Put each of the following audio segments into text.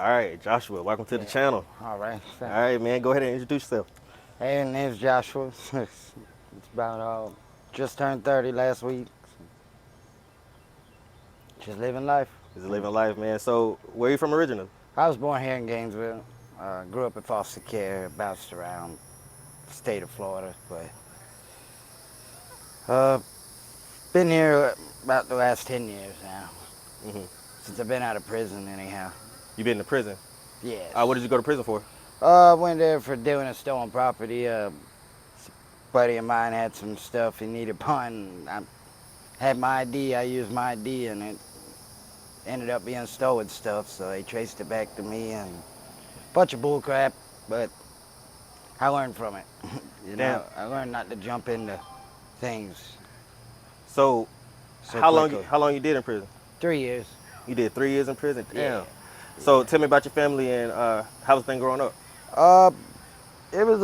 All right, Joshua, welcome to the channel. All right. All right, man, go ahead and introduce yourself. Hey, my name's Joshua. It's about just turned 30 last week. Just living life. This is living life, man. So, where you from originally? I was born here in Gainesville. Grew up in foster care, bounced around the state of Florida, but uh, been here about the last 10 years now. Hmm. Since I've been out of prison, anyhow. You been to prison? Yes. What did you go to prison for? Went there for doing a stolen property. A buddy of mine had some stuff he needed pawned. I had my ID. I used my ID, and it ended up being stolen stuff, so they traced it back to me, and a bunch of bull crap, but I learned from it. Damn. I learned not to jump into things So, so how quickly. long you did in prison? 3 years. You did 3 years in prison. Damn. Yeah. So, tell me about your family and how was things growing up? Uh, it was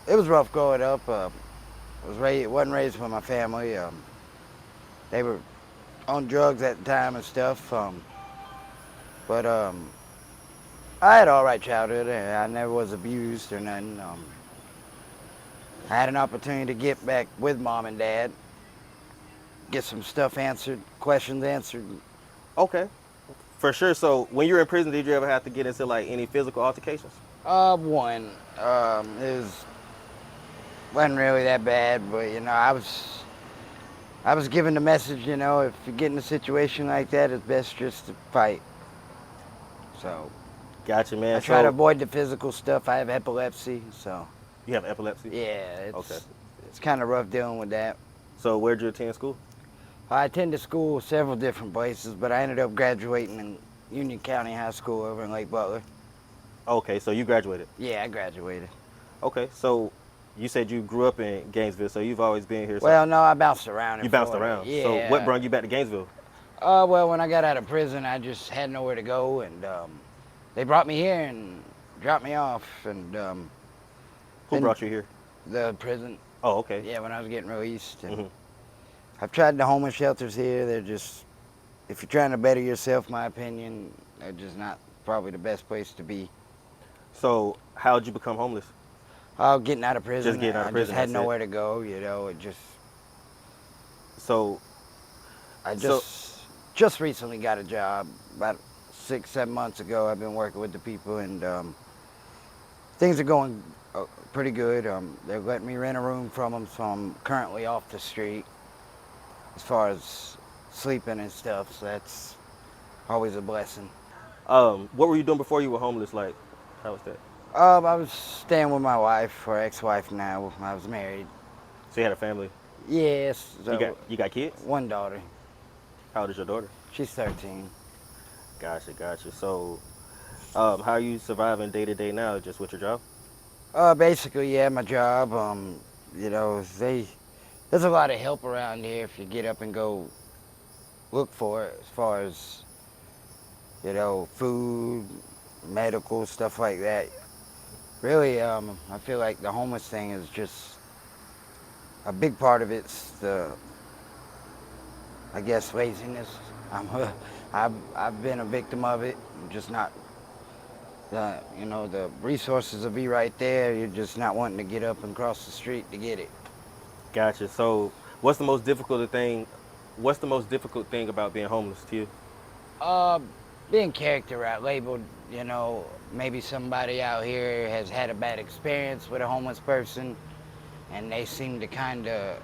it was rough growing up. Wasn't raised with my family. They were on drugs at the time and stuff. But I had an all right childhood. I never was abused or nothing. I had an opportunity to get back with mom and dad, get some stuff answered, questions answered. Okay, for sure. So, when you were in prison, did you ever have to get into like any physical altercations? One, wasn't really that bad, but I was given the message, if you get in a situation like that, it's best just to fight. So Gotcha, man. I try to avoid the physical stuff. I have epilepsy, so You have epilepsy? yeah, Okay. it's kind of rough dealing with that. So, where'd you attend school? I attended school several different places, but I ended up graduating in Union County High School over in Lake Butler. Okay, so you graduated. Yeah, I graduated. Okay, so you said you grew up in Gainesville, so you've always been here. So Well, no, I bounced around. you bounced Florida. around. Yeah. So what brought you back to Gainesville? Well, when I got out of prison, I just had nowhere to go, and they brought me here and dropped me off, and Who and- brought you here? the prison. Oh, okay. Yeah, when I was getting released. And Mhm. I've tried the homeless shelters here. They're just, if you're trying to better yourself, my opinion, they're just not probably the best place to be. So how'd you become homeless? Getting out of prison. Just getting out of prison, I just had that's it. nowhere to go. It just. So I So- just recently got a job about 6, 7 months ago. I've been working with the people, and things are going pretty good. They're letting me rent a room from them, so I'm currently off the street as far as sleeping and stuff. So that's always a blessing. what were you doing before you were homeless? Like, how was that? I was staying with my wife, or ex-wife now. I was married. So you had a family. Yes. So You got kids? one daughter. How old is your daughter? She's 13. Gotcha. So how are you surviving day to day now, just with your job? Basically, yeah, my job. There's a lot of help around here if you get up and go look for it, as far as food, medical stuff like that. Really, I feel like the homeless thing is just a big part of it's I guess, laziness. I've been a victim of it. I'm just not. The resources will be right there. You're just not wanting to get up and cross the street to get it. Gotcha. So what's the most difficult thing? What's the most difficult thing about being homeless to you? Being labeled, maybe somebody out here has had a bad experience with a homeless person, and they seem to kind of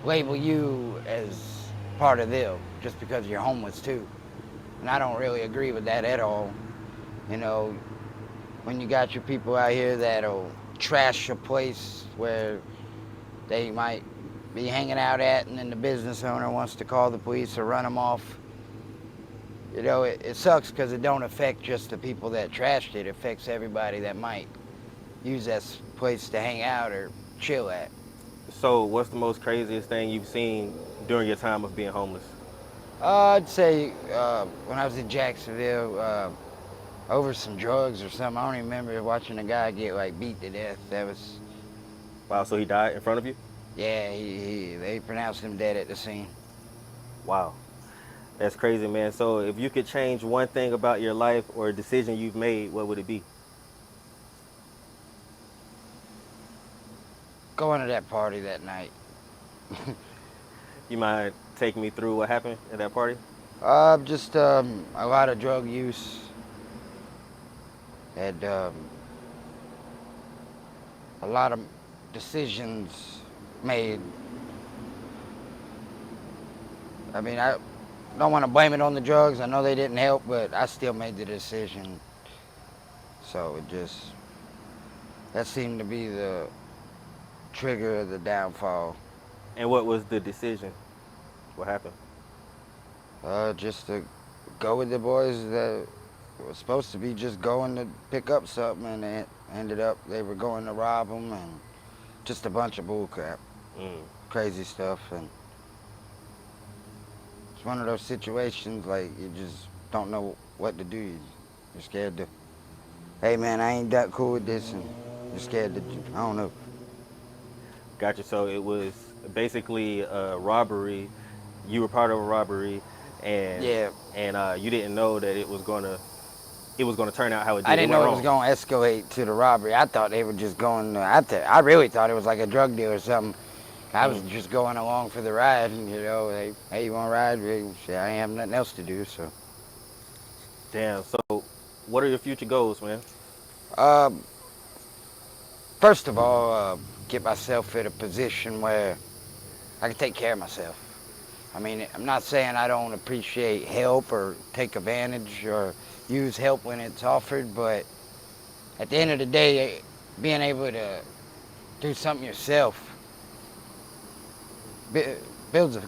label you as part of them just because you're homeless too. And I don't really agree with that at all. When you got your people out here that'll trash a place where they might be hanging out at, and then the business owner wants to call the police or run them off. It sucks because it don't affect just the people that trashed it. It affects everybody that might use that place to hang out or chill at. So what's the most craziest thing you've seen during your time of being homeless? I'd say when I was in Jacksonville, over some drugs or something. I don't even remember watching a guy get beat to death. That was. Wow, so he died in front of you? Yeah, they pronounced him dead at the scene. Wow. That's crazy, man. So if you could change one thing about your life or a decision you've made, what would it be? Going to that party that night. You mind taking me through what happened at that party? Just a lot of drug use. Had a lot of decisions made. I mean, I don't want to blame it on the drugs. I know they didn't help, but I still made the decision. So that seemed to be the trigger of the downfall. And what was the decision? What happened? Just to go with the boys that were supposed to be just going to pick up something, and it ended up they were going to rob them, and just a bunch of bullcrap, Mm, crazy stuff. And it's one of those situations like you just don't know what to do. You're scared to, hey man, I ain't that cool with this, and you're scared to, I don't know. gotcha. So it was basically a robbery. You were part of a robbery, and Yeah, you didn't know that it was gonna turn out how it I did. It didn't went know it was wrong. going to escalate to the robbery. I thought they were just going. I really thought it was like a drug deal or something. I was Mm, just going along for the ride, and hey, you want to ride? Hey, shit, I ain't have nothing else to do, so. damn. So, what are your future goals, man? Uh, First of all, get myself in a position where I can take care of myself. I mean, I'm not saying I don't appreciate help or take advantage or use help when it's offered, but at the end of the day, being able to do something yourself builds a,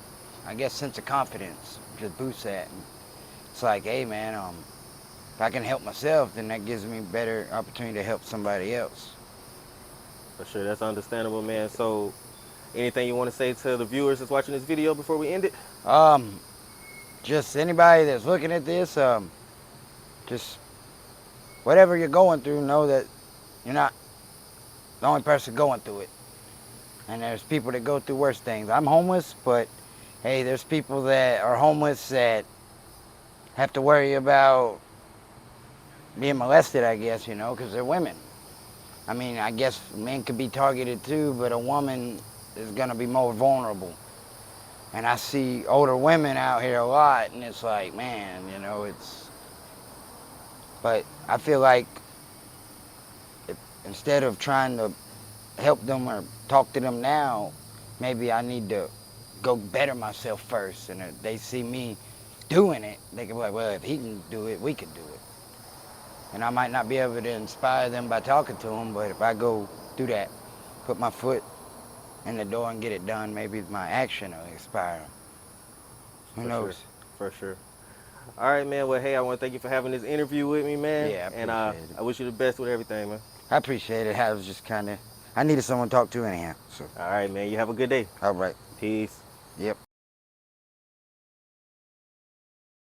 I guess, sense of confidence. Just boosts that. And it's like, hey man, if I can help myself, then that gives me better opportunity to help somebody else. For sure, that's understandable, man. So, anything you want to say to the viewers that's watching this video before we end it? Um, just anybody that's looking at this, just whatever you're going through, know that you're not the only person going through it. And there's people that go through worse things. I'm homeless, but hey, there's people that are homeless that have to worry about being molested, I guess, because they're women. I mean, I guess men could be targeted too, but a woman is going to be more vulnerable. And I see older women out here a lot, and it's like, man, but I feel like instead of trying to help them or talk to them now, maybe I need to go better myself first. And if they see me doing it, they can be like, well, if he can do it, we can do it. And I might not be able to inspire them by talking to them, but if I go do that, put my foot in the door and get it done, maybe my action will inspire them. Who For sure, knows? for sure. All right, man. Well, hey, I want to thank you for having this interview with me, man. Yeah, I And appreciate it. I wish you the best with everything, man. I appreciate it. I was just kind of, I needed someone to talk to anyhow. So, All right, man. You have a good day. all right. Peace. Yep.